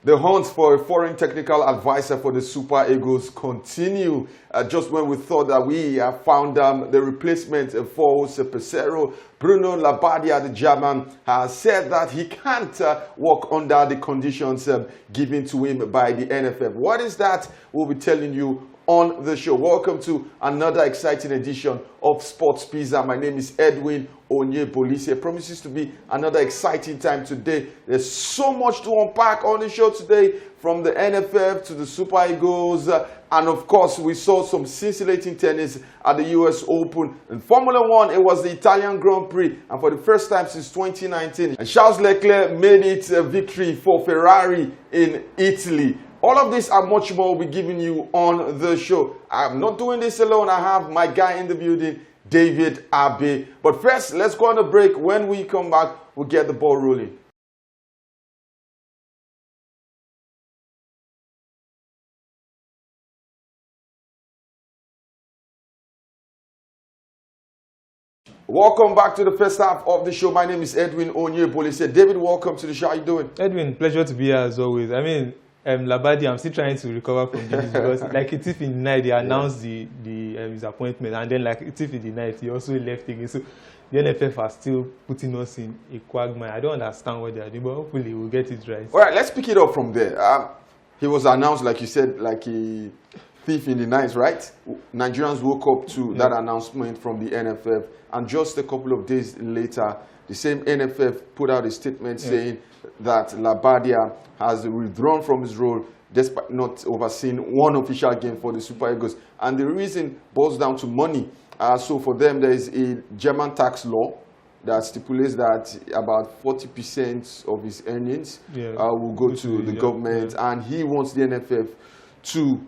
The hunt for a foreign technical advisor for the Super Eagles continue. Just when we thought that we have found the replacement for Jose Peseiro, Bruno Labbadia, the German, has said that he can't work under the conditions given to him by the NFF. What is that? We'll be telling you on the show. Welcome to another exciting edition of Sports Pizza. My name is Edwin Onyebolise. It promises to be another exciting time today. There's so much to unpack on the show today, from the NFF to the Super Eagles, and of course we saw some scintillating tennis at the US Open. In Formula One, it was the Italian Grand Prix, and for the first time since 2019, and Charles Leclerc made it a victory for Ferrari in Italy. All of this and much more we'll be giving you on the show. I'm not doing this alone. I have my guy in the building, David Abe. But first, let's go on a break. When we come back, we'll get the ball rolling. Welcome back to the first half of the show. My name is Edwin Onyebolise. David, welcome to the show. How you doing? Edwin, pleasure to be here as always. I mean, Labbadia, I'm still trying to recover from this because, like, it's if in the night they announced his appointment, and then, like, it's if in the night he also left again. So the NFF are still putting us in a quagmire. I don't understand what they are doing, but hopefully we'll get it right. All right, let's pick it up from there. He was announced, like you said, like a thief in the night, right? Nigerians woke up to that announcement from the NFF, and just a couple of days later, the same NFF put out a statement saying that Labbadia has withdrawn from his role despite not overseeing one official game for the Super Eagles. And the reason boils down to money. So for them, there is a German tax law that stipulates that about 40% of his earnings will go to the government. And he wants the NFF to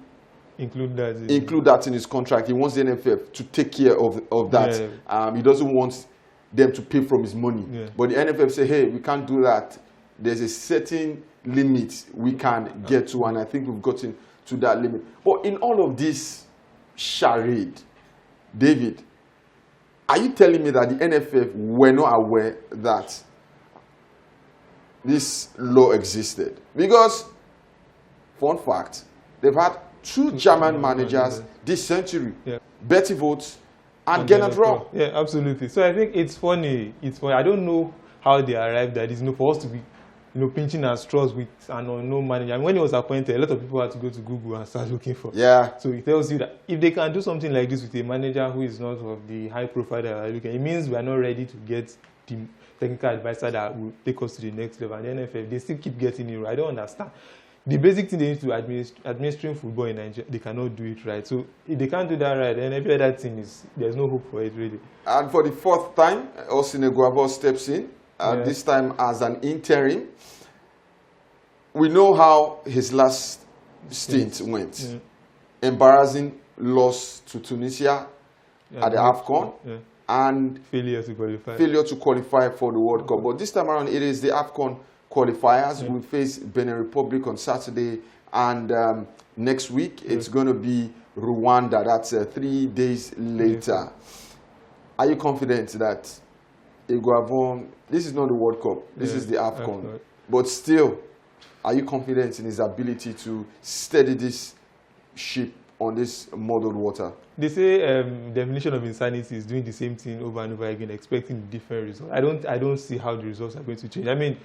include that in his contract. He wants the NFF to take care of that. He doesn't want them to pay from his money. But the NFF say, hey, we can't do that. There's a certain limit we can get to, and I think we've gotten to that limit. But in all of this charade, David, are you telling me that the NFF were not aware that this law existed? Because, fun fact, they've had two German managers this century, Betty Vogt and Gernot Rohr. Yeah, absolutely. So I think it's funny. I don't know how they arrived at this. For us to be, pinching our straws with an unknown manager. And when he was appointed, a lot of people had to go to Google and start looking for. So it tells you that if they can do something like this with a manager who is not of the high profile that we're looking, it means we are not ready to get the technical advisor that will take us to the next level. And the NFF, they still keep getting it right. I don't understand. The basic thing they need to administering football in Nigeria, they cannot do it right. So if they can't do that right, then every other team there's no hope for it really. And for the fourth time, Osine Guavo steps in, this time as an interim. We know how his last stint went. Embarrassing loss to Tunisia at the AFCON. And failure to qualify for the World Cup. But this time around, it is the AFCON qualifiers. We face Benin Republic on Saturday, and next week it's going to be Rwanda. That's 3 days later. Are you confident that Iguavon, this is not the World Cup, this is the AFCON, but still, are you confident in his ability to steady this ship on this muddled water? They say definition of insanity is doing the same thing over and over again, expecting different results. I don't see how the results are going to change. I mean,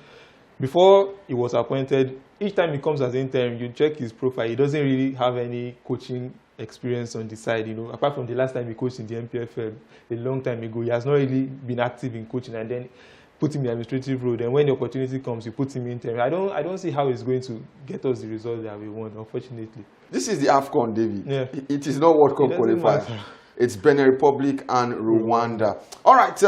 before he was appointed, each time he comes as interim, you check his profile. He doesn't really have any coaching experience on the side, apart from the last time he coached in the MPFL a long time ago. He has not really been active in coaching, and then put him in the administrative role. Then when the opportunity comes, you put him in interim. I don't see how he's going to get us the result that we want, unfortunately. This is the AFCON, David. It is not World Cup qualifier. It's Benin Republic and Rwanda. All right,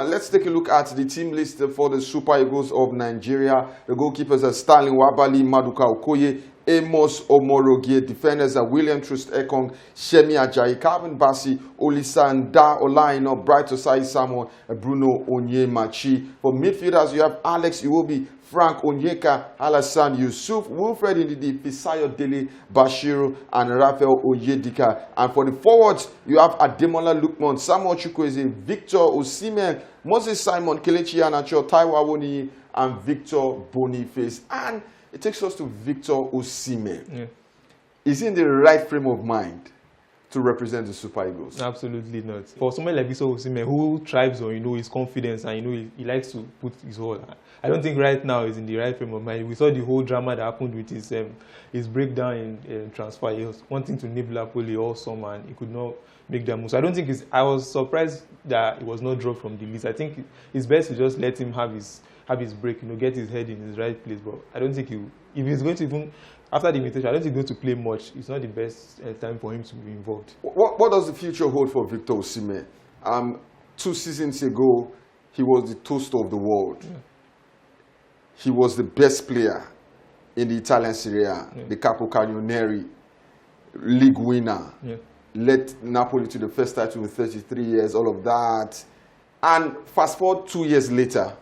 let's take a look at the team list for the Super Eagles of Nigeria. The goalkeepers are Stanley Wabali, Maduka Okoye, Amos Omorogie. Defenders are William Trust Ekong, Shemi Ajayi, Calvin Bassi, Olisanda Olaino, Bright Osai Samuel, Bruno Onyemachi. For midfielders, you have Alex Iwobi, Frank Onyeka, Alassane Yusuf, Wilfred Ndidi, Fisayo Dele, Bashiru, and Raphael Oyedika. And for the forwards, you have Ademola Lukman, Samuel Chukwueze, Victor Osimhen, Moses Simon, Kelechi Iheanacho, Taiwo Awoniyi, and Victor Boniface. And It takes us to Victor Osimhen. Yeah. Is he in the right frame of mind to represent the Super Eagles? Absolutely not. For someone like Victor Osimhen, who thrives on his confidence and he likes to put his whole, I don't think right now he's in the right frame of mind. We saw the whole drama that happened with his breakdown in transfer. He was wanting to nib Napoli all summer and he could not make that move. So I don't think I was surprised that he was not dropped from the list. I think it's best to just let him have his break, get his head in his right place. But I don't think if he's going to even after the invitation, I don't think he's going to play much. It's not the best time for him to be involved. What does the future hold for Victor Osimhen? 2 seasons ago, he was the toast of the world. Yeah. He was the best player in the Italian Serie A, the Capocannoniere league winner. Yeah. Led Napoli to the first title in 33 years, all of that. And fast forward 2 years later,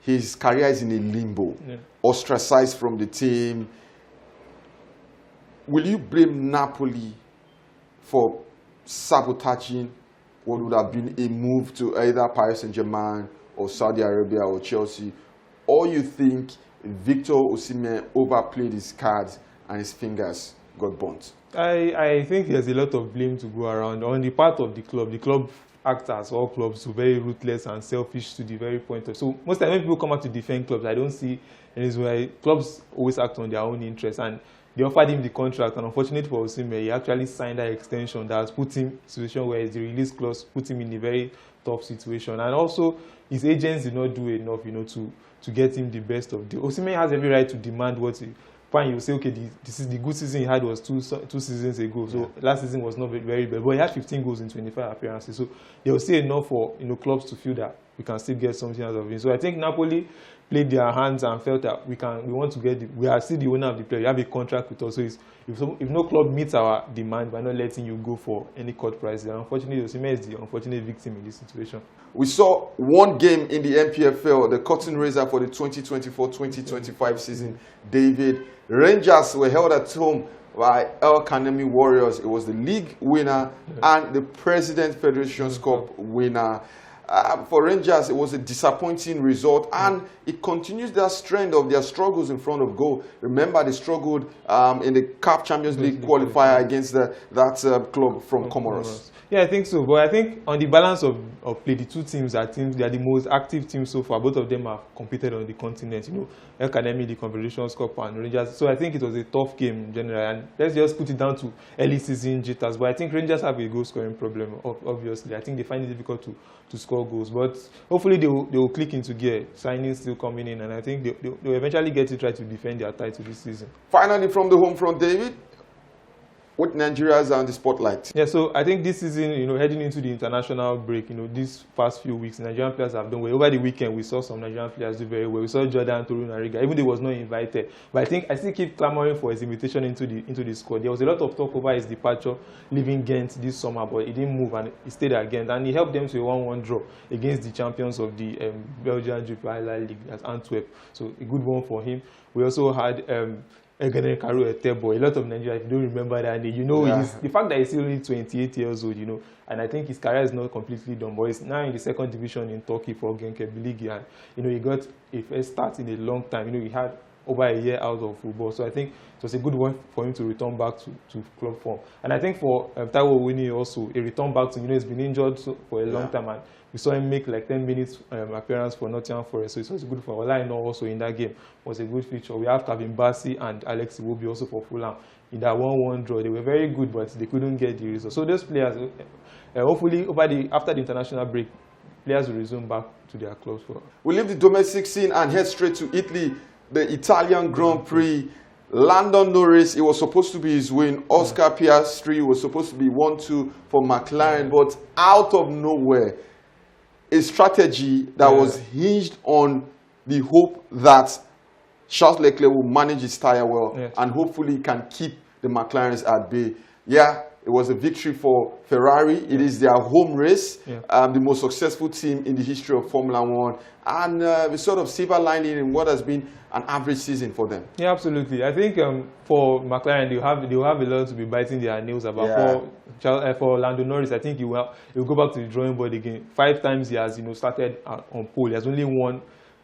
his career is in a limbo, ostracized from the team. Will you blame Napoli for sabotaging what would have been a move to either Paris Saint-Germain or Saudi Arabia or Chelsea? Or you think Victor Osimhen overplayed his cards and his fingers got burnt? I think there's a lot of blame to go around on the part of the club. The club acts as all clubs, so very ruthless and selfish to the very point of. So most of the time when people come out to defend clubs, I don't see any reason why clubs always act on their own interests. And they offered him the contract, and unfortunately for Osimhen, he actually signed that extension that has put him in a situation where the release clause put him in a very tough situation. And also, his agents did not do enough, to get him the best of the. Osimhen has every right to demand what he. Fine, you say, okay, this is the good season he had was two seasons ago. So last season was not very bad, but he had 15 goals in 25 appearances. So they will say enough for clubs to feel that we can still get something out of him. So I think Napoli played their hands and felt that we want to get we are still the owner of the player. You have a contract with us. So if no club meets our demand by not letting you go for any cut price, then unfortunately Osimhen is the unfortunate victim in this situation. We saw one game in the NPFL, the curtain raiser for the 2024-2025 season. David, Rangers were held at home by El Kanemi Warriors. It was the league winner and the President Federations Cup winner. For Rangers, it was a disappointing result, and it continues their trend of their struggles in front of goal. Remember, they struggled in the CAF Champions League qualifier against that club from Comoros. Yeah, I think so. But I think on the balance of play, the two teams are the most active teams so far. Both of them have competed on the continent. El Kanemi, the Confederations Cup, and Rangers. So I think it was a tough game in general. And let's just put it down to early season jitters. But I think Rangers have a goal scoring problem. Obviously, I think they find it difficult to score goals. But hopefully they will click into gear. Signings still coming in, and I think they will eventually get to try to defend their title this season. Finally, from the home front, David. What Nigerians are on the spotlight? Yeah, so I think this season, heading into the international break, these past few weeks, Nigerian players have done well. Over the weekend, we saw some Nigerian players do very well. We saw Jordan Toru Nariga, even though he was not invited. But I think I still keep clamoring for his invitation into the squad. There was a lot of talk over his departure, leaving Ghent this summer, but he didn't move and he stayed at Ghent. And he helped them to a 1-1 draw against the champions of the Belgian Jupiler Highlight League, that's Antwerp. So a good one for him. We also had a lot of Nigerians, if you don't remember that name, the fact that he's still only 28 years old, and I think his career is not completely done, but he's now in the second division in Turkey for Genk Biligi, and he got a first start in a long time. He had over a year out of football, so I think it was a good one for him to return back to club form. And I think for Taiwo Winnie also, a return back to, he's been injured for a long time, and we saw him make like 10 minutes appearance for Nottingham Forest, so it was good for Olaino also in that game. Was a good feature. We have Kevin Bassey and Alex Iwobi also for Fulham in that 1-1 draw. They were very good, but they couldn't get the result. So those players, hopefully after the international break, players will resume back to their clubs. We leave the domestic scene and head straight to Italy, the Italian Grand Prix. Lando Norris, it was supposed to be his win. Oscar Piastri was supposed to be 1-2 for McLaren, but out of nowhere, a strategy that was hinged on the hope that Charles Leclerc will manage his tire well and hopefully can keep the McLarens at bay. Yeah, it was a victory for Ferrari. It is their home race, the most successful team in the history of Formula 1, and the sort of silver lining in what has been an average season for them. Yeah, absolutely. I think for McLaren, they'll have a lot to be biting their nails about. For Lando Norris, I think he will go back to the drawing board again. 5 times he has started on pole. He has only won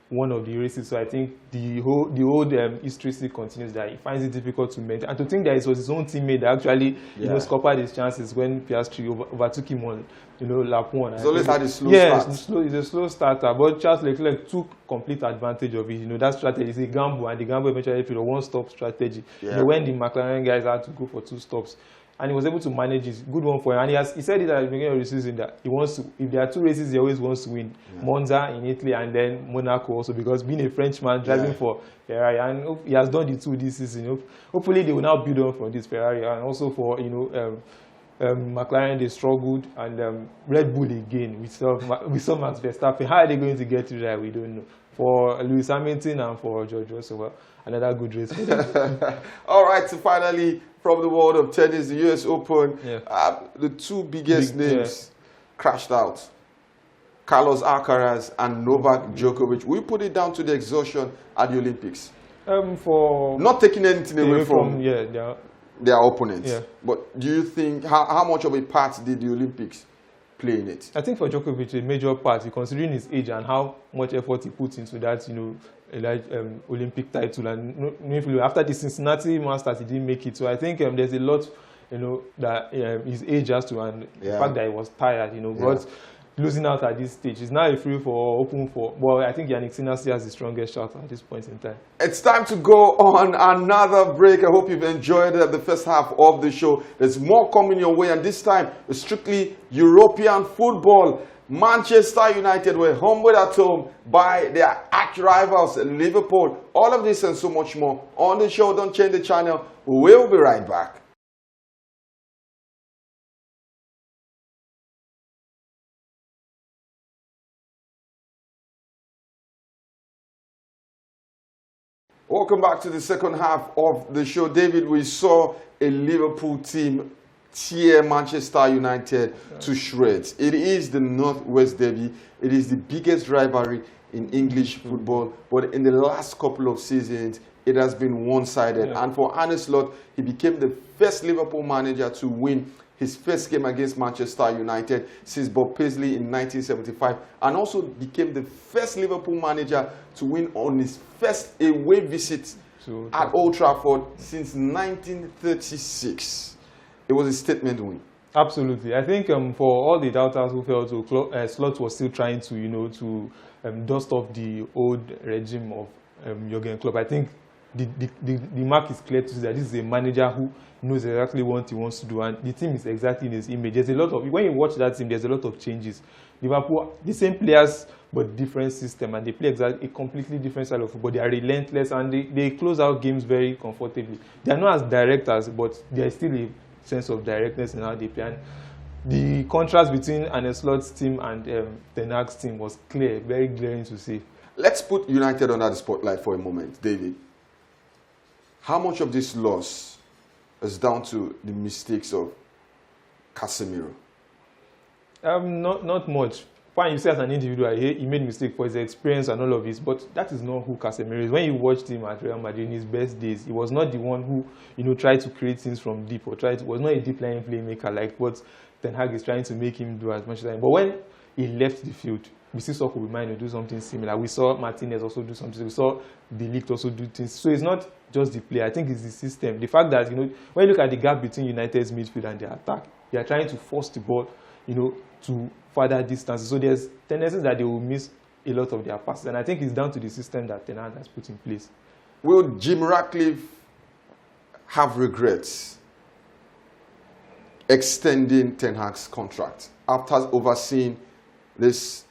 one of the races. So I think the old history still continues, that he finds it difficult to maintain. And to think that it was his own teammate that actually scuppered his chances when Piastri overtook him on lap 1. He's always had a slow start. He's a slow starter, but Charles Leclerc took complete advantage of it. That strategy is a gamble, and the gamble eventually played a one-stop strategy. When the McLaren guys had to go for 2 stops. And he was able to manage it. Good one for him. And he said it at the beginning of the season that he wants to, if there are 2 races, he always wants to win. Monza in Italy and then Monaco also, because being a Frenchman driving for Ferrari, and he has done the 2 this season. Hopefully they will now build on from this Ferrari, and also for McLaren, they struggled, and Red Bull again. We saw Max Verstappen. How are they going to get it right? We don't know. For Lewis Hamilton and for George Russell, well, another good race for them. All right, so finally, from the world of tennis, the US Open, the 2 biggest names crashed out. Carlos Alcaraz and Novak Djokovic. We put it down to the exhaustion at the Olympics. For not taking anything away from their opponents. But do you think, how much of a part did the Olympics play in it? I think for Djokovic, a major part, considering his age and how much effort he put into that, Olympic title. And after the Cincinnati Masters, he didn't make it. So I think there's a lot, that his age has to, and the fact that he was tired, but losing out at this stage. It's now a free for open for. Well, I think Yannick Sinner has the strongest shot at this point in time. It's time to go on another break. I hope you've enjoyed the first half of the show. There's more coming your way, and this time it's strictly European football. Manchester United were humbled at home by their arch rivals Liverpool. All of this and so much more on the show. Don't change the channel. We'll be right back. Welcome back to the second half of the show. David, we saw a Liverpool team tear Manchester United to shreds. It is the Northwest Derby. It is the biggest rivalry in English football. But in the last couple of seasons, it has been one-sided. And for Arne Slot, he became the first Liverpool manager to win his first game against Manchester United since Bob Paisley in 1975, and also became the first Liverpool manager to win on his first away visit at Old Trafford since 1936. It was a statement win. Absolutely. I think for all the doubters who felt Slot was still trying to dust off the old regime of Jurgen Klopp, I think the mark is clear to see that this is a manager who knows exactly what he wants to do, and the team is exactly in his image. There's a lot of, when you watch that team, there's a lot of changes. Liverpool, the same players but different system, and they play exactly a completely different style of football. They are relentless, and they close out games very comfortably. They are not as direct as, but there is still a sense of directness in how they play. And the contrast between Arne Slot's team and Ten Hag's team was clear, very glaring to see. Let's put United under the spotlight for a moment, David. How much of this loss is down to the mistakes of Casemiro? Not much. Fine, you say as an individual, he made mistake for his experience and all of this, but that is not who Casemiro is. When you watched him at Real Madrid in his best days, he was not the one who tried to create things from deep, or was not a deep line playmaker like what Ten Hag is trying to make him do as much as time. But when he left the field, we see Soko Mino do something similar. We saw Martinez also do something. We saw De Ligt also do things. So it's not just the play. I think it's the system. The fact that, when you look at the gap between United's midfield and their attack, they are trying to force the ball, to further distances. So there's tendencies that they will miss a lot of their passes. And I think it's down to the system that Ten Hag has put in place. Will Jim Ratcliff have regrets extending Ten Hag's contract after overseeing this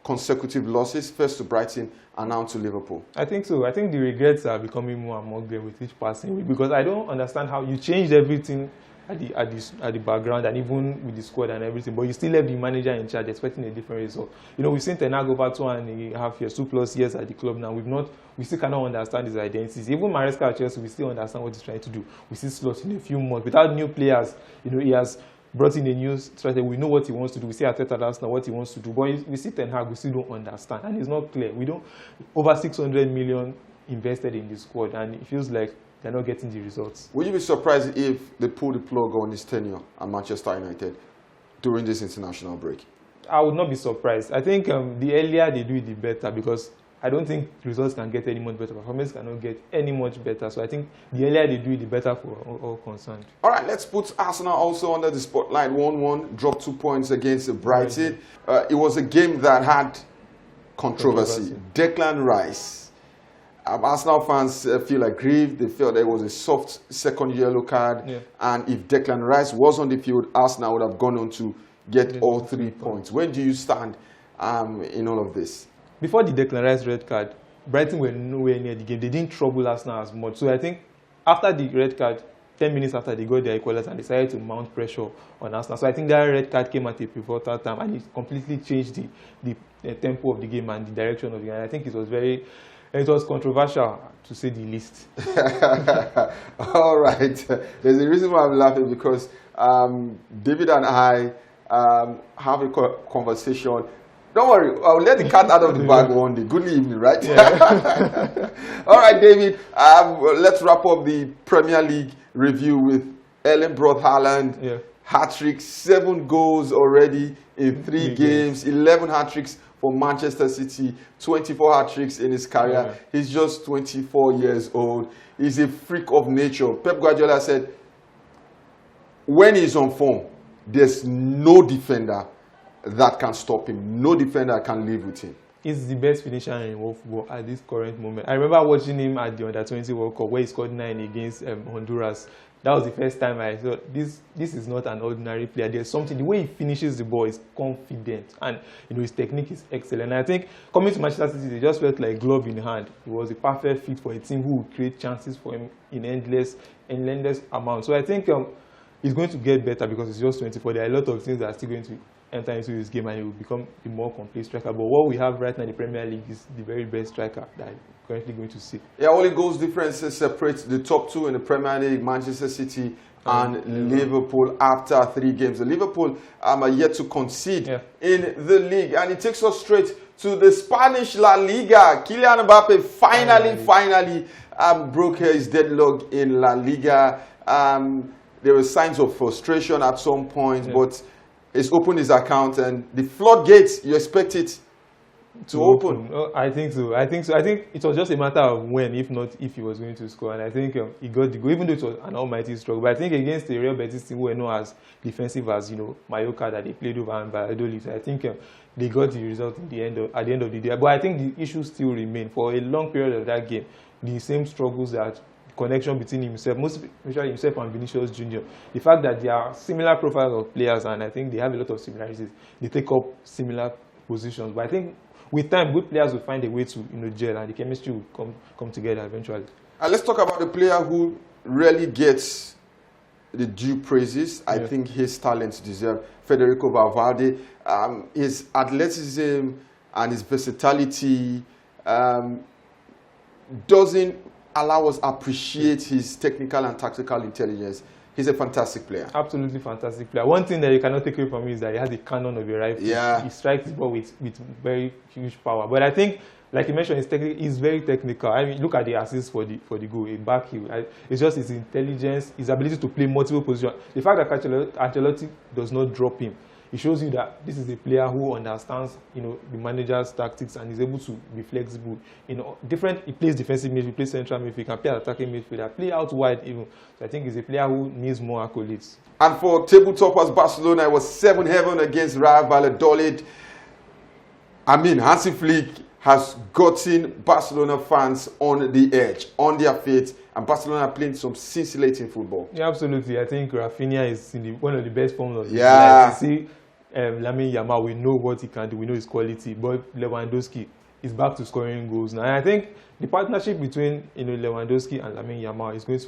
consecutive losses, first to Brighton and now to Liverpool? I think so. I think the regrets are becoming more and more clear with each passing week, because I don't understand how you changed everything at the background and even with the squad and everything, but you still left the manager in charge expecting a different result. We've seen Ten Hag over 2.5 years, 2+ years at the club now. We still cannot understand his identities. Even Maresca at Chelsea, we still understand what he's trying to do. We see Slot in a few months without new players. He has brought in a new strategy. We know what he wants to do. We see Arteta last now what he wants to do. But we see Ten Hag, we still don't understand. And it's not clear. Over 600 million invested in the squad, and it feels like they're not getting the results. Would you be surprised if they pull the plug on his tenure at Manchester United during this international break? I would not be surprised. I think the earlier they do it, the better, because I don't think results can get any much better. Performance cannot get any much better. So I think the earlier they do it, the better for all concerned. All right, let's put Arsenal also under the spotlight. 1-1, dropped 2 points against Brighton. It was a game that had controversy. Declan Rice. Arsenal fans feel aggrieved. They felt there was a soft second yellow card. Yeah. And if Declan Rice was on the field, Arsenal would have gone on to get all 3 points. Where do you stand in all of this? Before the Declan Rice red card, Brighton were nowhere near the game. They didn't trouble Arsenal as much. So I think after the red card, 10 minutes after they got their equalizer and decided to mount pressure on Arsenal. So I think that red card came at a pivotal time and it completely changed the tempo of the game and the direction of the game. And I think it was controversial, to say the least. All right. There's a reason why I'm laughing, because David and I have a conversation. Don't worry, I'll let the cat out of the bag one day. Good evening, right? Yeah. All right, David, let's wrap up the Premier League review with Erling Braut Haaland. Yeah. Hat-trick, 7 goals already in 3 games, 11 hat-tricks for Manchester City, 24 hat-tricks in his career. Yeah. He's just 24 years old. He's a freak of nature. Pep Guardiola said, when he's on form, there's no defender that can stop him. No defender can live with him. He's the best finisher in world football at this current moment. I remember watching him at the Under-20 World Cup where he scored 9 against Honduras. That was the first time I thought, this is not an ordinary player. There's something, the way he finishes the ball is confident, and his technique is excellent. And I think coming to Manchester City, they just felt like glove in hand. He was a perfect fit for a team who would create chances for him in endless amounts. So I think he's going to get better because he's just 24. There are a lot of things that are still going to enter into this game and he will become a more complete striker. But what we have right now in the Premier League is the very best striker that I'm currently going to see. Yeah, only goals differences separate the top 2 in the Premier League, Manchester City and Liverpool after 3 games. Liverpool are yet to concede in the league, and it takes us straight to the Spanish La Liga. Kylian Mbappe finally broke his deadlock in La Liga. There were signs of frustration at some point, but he's opened his account, and the floodgates, you expect it to open. Oh, I think so. I think it was just a matter of when, if not if he was going to score. And I think he got the goal, even though it was an almighty struggle. But I think against the Real Betis team, who were not as defensive as Mallorca that they played over and Valladolid. So I think they got the result at the end of the day. But I think the issues still remain for a long period of that game. The same struggles that connection between himself, most especially himself and Vinicius Jr. The fact that they are similar profiles of players, and I think they have a lot of similarities. They take up similar positions, but I think with time, good players will find a way to gel, and the chemistry will come together eventually. And let's talk about the player who really gets the due praises. I think his talents deserve. Federico Valverde, his athleticism and his versatility doesn't allow us appreciate his technical and tactical intelligence. He's a fantastic player. Absolutely fantastic player. One thing that you cannot take away from him is that he has a cannon of a rifle. Yeah. He strikes the ball with very huge power. But I think, like you mentioned, he's very technical. I mean, look at the assist for the goal, a back heel. It's just his intelligence, his ability to play multiple positions. The fact that Ancelotti does not drop him, it shows you that this is a player who understands, the manager's tactics and is able to be flexible. He plays defensive midfield, he plays central midfield, he can play attacking midfield, play out wide even. So I think he's a player who needs more accolades. And for tabletoppers, Barcelona, it was 7-7 against Real Valladolid. I mean, Hansi Flick has gotten Barcelona fans on the edge, on their feet, and Barcelona are playing some scintillating football. Yeah, absolutely. I think Rafinha is in one of the best forms of his life. You see, Lamine Yamal, we know what he can do, we know his quality, but Lewandowski is back to scoring goals now. And I think the partnership between Lewandowski and Lamine Yamal is going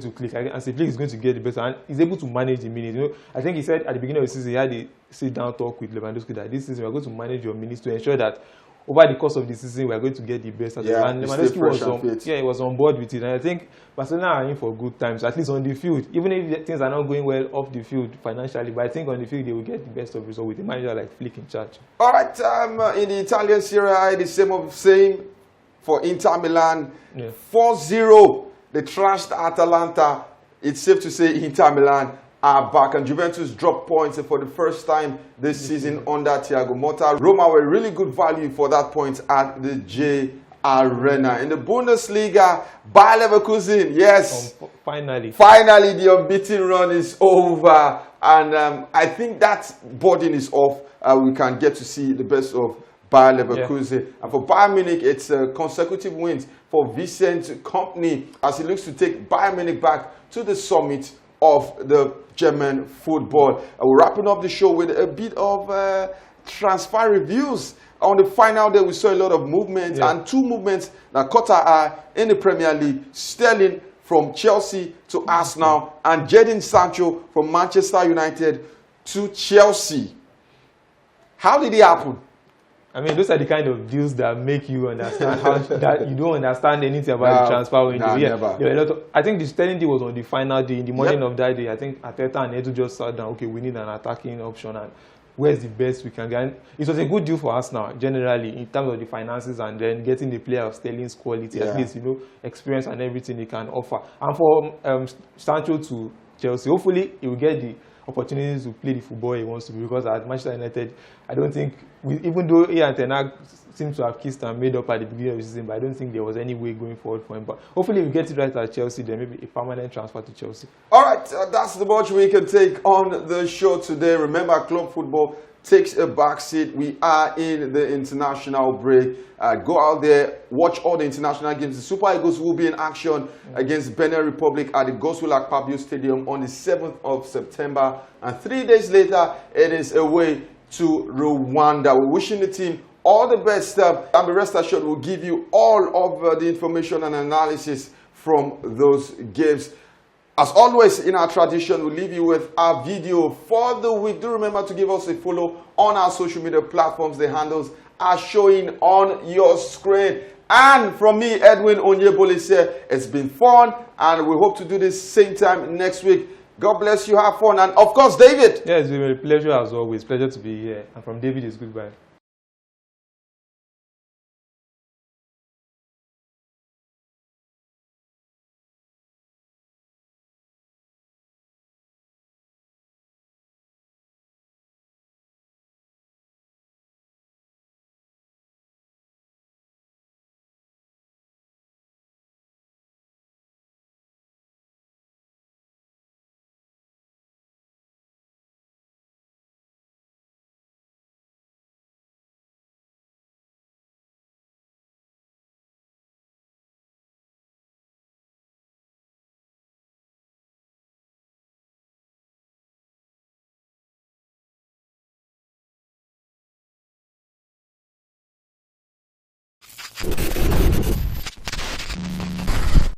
to click. And Flick is going to get the better, and he's able to manage the minutes. I think he said at the beginning of the season he had a sit-down talk with Lewandowski that this season we are going to manage your minutes to ensure that over the course of the season, we are going to get the best out of it. And Lewandowski was on board with it. And I think Barcelona are in for good times, at least on the field. Even if things are not going well off the field financially, but I think on the field they will get the best of results with a manager like Flick in charge. All right, in the Italian Serie A, the same for Inter Milan. 4-0, they trashed Atalanta. It's safe to say Inter Milan are back, and Juventus dropped points for the first time this season under Thiago Motta. Roma were really good value for that point at the J Arena. In the Bundesliga, Bayer Leverkusen, yes. Finally, the unbeaten run is over. And I think that burden is off. We can get to see the best of Bayer Leverkusen. Yeah. And for Bayern Munich, it's consecutive wins for Vincent Kompany as he looks to take Bayern Munich back to the summit of the German football. We're wrapping up the show with a bit of transfer reviews. On the final day, we saw a lot of movement, and two movements that caught our eye in the Premier League. Sterling from Chelsea to Arsenal, and Jadon Sancho from Manchester United to Chelsea. How did it happen? I mean, those are the kind of deals that make you understand how that you don't understand anything about the transfer window. I think the Sterling deal was on the final day. In the morning of that day, I think Arteta and Edu just sat down. Okay, we need an attacking option, and where's the best we can get? It was a good deal for us now, generally, in terms of the finances and then getting the player of Sterling's quality, at least, experience and everything he can offer. And for Sancho to Chelsea, hopefully he will get the opportunities to play the football he wants to, because at Manchester United, I don't think, even though Erik Ten Hag seems to have kissed and made up at the beginning of the season, but I don't think there was any way going forward for him. But hopefully we get it right at Chelsea, then maybe a permanent transfer to Chelsea. All right, that's the much we can take on the show today. Remember, club football takes a back seat. We are in the international break. Go out there, watch all the international games. The Super Eagles will be in action against Benin Republic at the Godswill Akpabio Stadium on the 7th of September. And 3 days later, it is away to Rwanda. We're wishing the team all the best. And the rest assured, we'll give you all of the information and analysis from those games. As always, in our tradition, we'll leave you with our video for the week. Do remember to give us a follow on our social media platforms. The handles are showing on your screen. And from me, Edwin Onyebolise, it's been fun, and we hope to do this same time next week. God bless you, have fun, and of course, David. Yeah, it's been a pleasure as always. Pleasure to be here. And from David, it's goodbye.